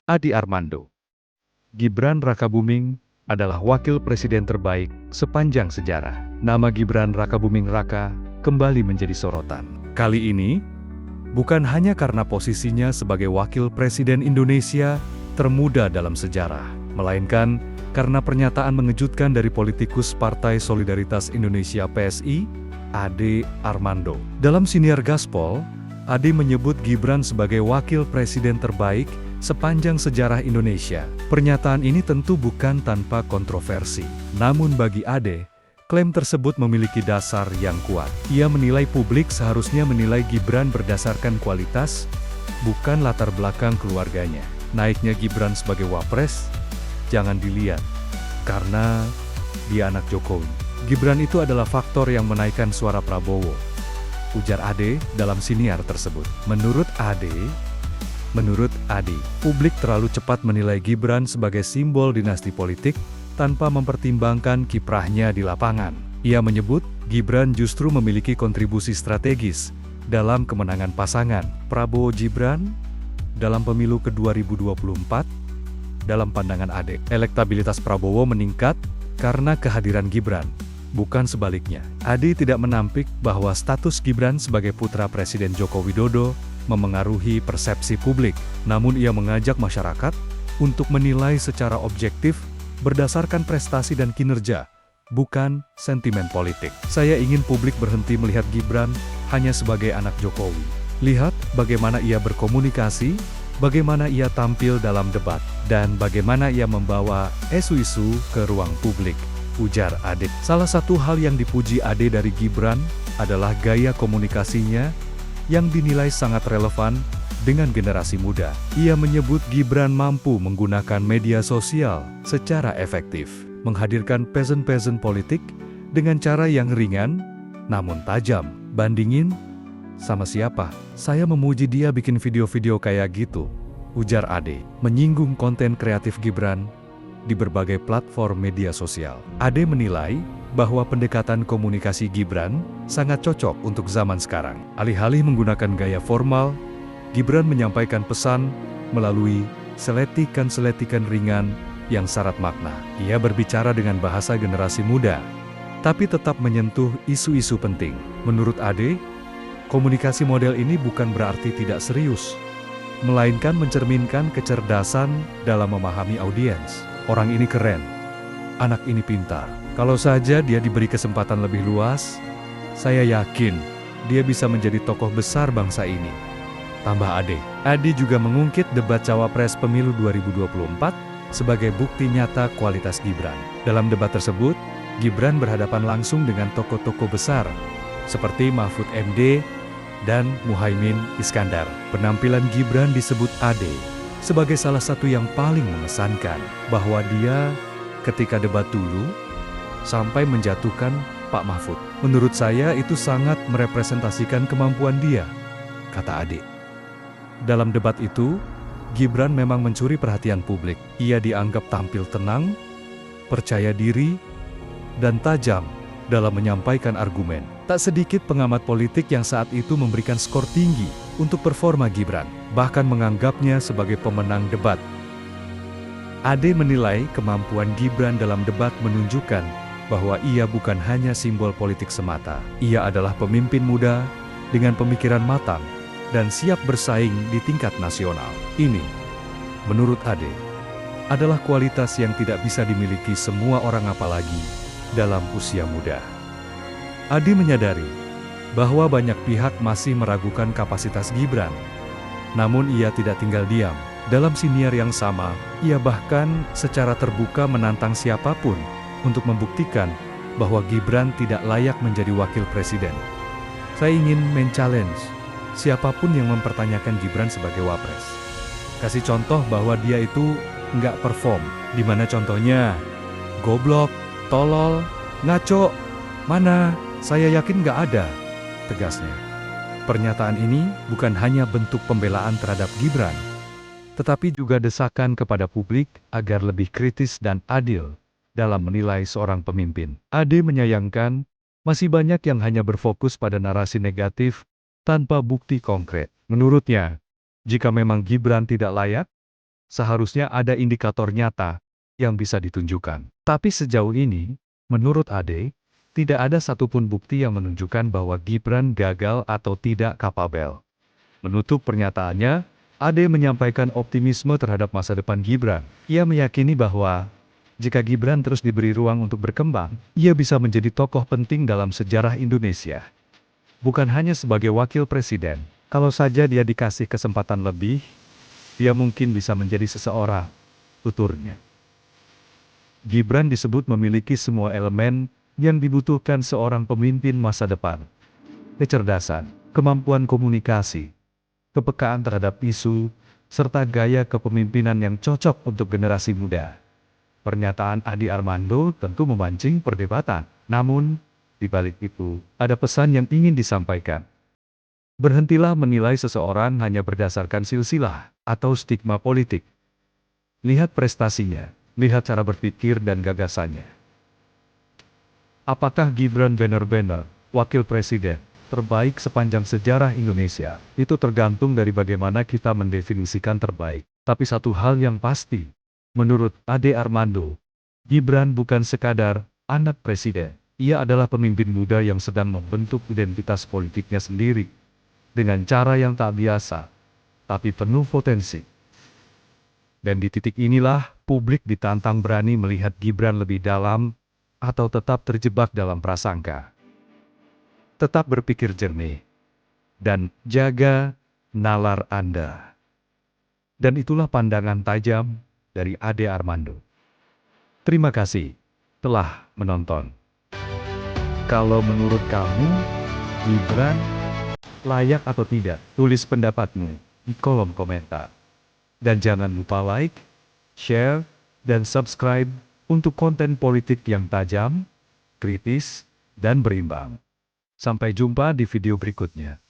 Adi Armando. Gibran Rakabuming adalah wakil presiden terbaik sepanjang sejarah. Nama Gibran Rakabuming Raka kembali menjadi sorotan. Kali ini, bukan hanya karena posisinya sebagai wakil presiden Indonesia termuda dalam sejarah, melainkan karena pernyataan mengejutkan dari politikus Partai Solidaritas Indonesia (PSI), Ade Armando. Dalam siniar Gaspol, Ade menyebut Gibran sebagai wakil presiden terbaik sepanjang sejarah Indonesia. Pernyataan ini tentu bukan tanpa kontroversi. Namun bagi Ade, klaim tersebut memiliki dasar yang kuat. Ia menilai publik seharusnya menilai Gibran berdasarkan kualitas, bukan latar belakang keluarganya. Naiknya Gibran sebagai wapres, jangan dilihat, karena dia anak Jokowi. Gibran itu adalah faktor yang menaikkan suara Prabowo, ujar Ade dalam siniar tersebut. Menurut Ade, publik terlalu cepat menilai Gibran sebagai simbol dinasti politik tanpa mempertimbangkan kiprahnya di lapangan. Ia menyebut Gibran justru memiliki kontribusi strategis dalam kemenangan pasangan Prabowo-Gibran dalam pemilu ke-2024. Dalam pandangan Ade, elektabilitas Prabowo meningkat karena kehadiran Gibran, bukan sebaliknya. Ade tidak menampik bahwa status Gibran sebagai putra Presiden Joko Widodo memengaruhi persepsi publik, namun ia mengajak masyarakat untuk menilai secara objektif berdasarkan prestasi dan kinerja, bukan sentimen politik. Saya ingin publik berhenti melihat Gibran hanya sebagai anak Jokowi. Lihat bagaimana ia berkomunikasi, bagaimana ia tampil dalam debat, dan bagaimana ia membawa isu-isu ke ruang publik, ujar Ade. Salah satu hal yang dipuji Ade dari Gibran adalah gaya komunikasinya yang dinilai sangat relevan dengan generasi muda. Ia menyebut Gibran mampu menggunakan media sosial secara efektif, menghadirkan pesan-pesan politik dengan cara yang ringan namun tajam. Bandingin sama siapa? Saya memuji dia bikin video-video kayak gitu, ujar Ade, menyinggung konten kreatif Gibran di berbagai platform media sosial. Ade menilai bahwa pendekatan komunikasi Gibran sangat cocok untuk zaman sekarang. Alih-alih menggunakan gaya formal, Gibran menyampaikan pesan melalui seletikan-seletikan ringan yang syarat makna. Ia berbicara dengan bahasa generasi muda, tapi tetap menyentuh isu-isu penting. Menurut Ade, komunikasi model ini bukan berarti tidak serius, melainkan mencerminkan kecerdasan dalam memahami audiens. Orang ini keren, anak ini pintar. Kalau saja dia diberi kesempatan lebih luas, saya yakin dia bisa menjadi tokoh besar bangsa ini, tambah Ade. Ade juga mengungkit debat Cawapres Pemilu 2024 sebagai bukti nyata kualitas Gibran. Dalam debat tersebut, Gibran berhadapan langsung dengan tokoh-tokoh besar seperti Mahfud MD dan Muhaimin Iskandar. Penampilan Gibran disebut Ade sebagai salah satu yang paling mengesankan, bahwa dia ketika debat dulu sampai menjatuhkan Pak Mahfud. Menurut saya itu sangat merepresentasikan kemampuan dia, kata Ade. Dalam debat itu, Gibran memang mencuri perhatian publik. Ia dianggap tampil tenang, percaya diri, dan tajam dalam menyampaikan argumen. Tak sedikit pengamat politik yang saat itu memberikan skor tinggi untuk performa Gibran, bahkan menganggapnya sebagai pemenang debat. Ade menilai kemampuan Gibran dalam debat menunjukkan bahwa ia bukan hanya simbol politik semata. Ia adalah pemimpin muda dengan pemikiran matang dan siap bersaing di tingkat nasional. Ini, menurut Ade, adalah kualitas yang tidak bisa dimiliki semua orang, apalagi dalam usia muda. Ade menyadari bahwa banyak pihak masih meragukan kapasitas Gibran, namun ia tidak tinggal diam. Dalam siniar yang sama, ia bahkan secara terbuka menantang siapapun untuk membuktikan bahwa Gibran tidak layak menjadi wakil presiden. Saya ingin men-challenge siapapun yang mempertanyakan Gibran sebagai wapres. Kasih contoh bahwa dia itu nggak perform. Di mana contohnya? Goblok, tolol, ngaco, mana? Saya yakin nggak ada, tegasnya. Pernyataan ini bukan hanya bentuk pembelaan terhadap Gibran, tetapi juga desakan kepada publik agar lebih kritis dan adil dalam menilai seorang pemimpin. Ade menyayangkan, masih banyak yang hanya berfokus pada narasi negatif tanpa bukti konkret. Menurutnya, jika memang Gibran tidak layak, Seharusnya ada indikator nyata yang bisa ditunjukkan. Tapi sejauh ini, menurut Ade, tidak ada satupun bukti yang menunjukkan bahwa Gibran gagal atau tidak kapabel. Menutup pernyataannya, Ade menyampaikan optimisme terhadap masa depan Gibran. Ia meyakini bahwa jika Gibran terus diberi ruang untuk berkembang, ia bisa menjadi tokoh penting dalam sejarah Indonesia. Bukan hanya sebagai wakil presiden, kalau saja dia dikasih kesempatan lebih, dia mungkin bisa menjadi seseorang, tuturnya. Gibran disebut memiliki semua elemen yang dibutuhkan seorang pemimpin masa depan. Kecerdasan, kemampuan komunikasi, kepekaan terhadap isu, serta gaya kepemimpinan yang cocok untuk generasi muda. Pernyataan Ade Armando tentu memancing perdebatan, namun, di balik itu, ada pesan yang ingin disampaikan. Berhentilah menilai seseorang hanya berdasarkan silsilah atau stigma politik. Lihat prestasinya, lihat cara berpikir dan gagasannya. Apakah Gibran benar-benar wakil presiden terbaik sepanjang sejarah Indonesia? Itu tergantung dari bagaimana kita mendefinisikan terbaik. Tapi satu hal yang pasti, menurut Ade Armando, Gibran bukan sekadar anak presiden. Ia adalah pemimpin muda yang sedang membentuk identitas politiknya sendiri, dengan cara yang tak biasa, tapi penuh potensi. Dan di titik inilah, publik ditantang berani melihat Gibran lebih dalam, atau tetap terjebak dalam prasangka. Tetap berpikir jernih, dan jaga nalar Anda. Dan itulah pandangan tajam dari Ade Armando. Terima kasih telah menonton. Kalau menurut kamu, Gibran layak atau tidak? Tulis pendapatmu di kolom komentar. Dan jangan lupa like, share, dan subscribe untuk konten politik yang tajam, kritis, dan berimbang. Sampai jumpa di video berikutnya.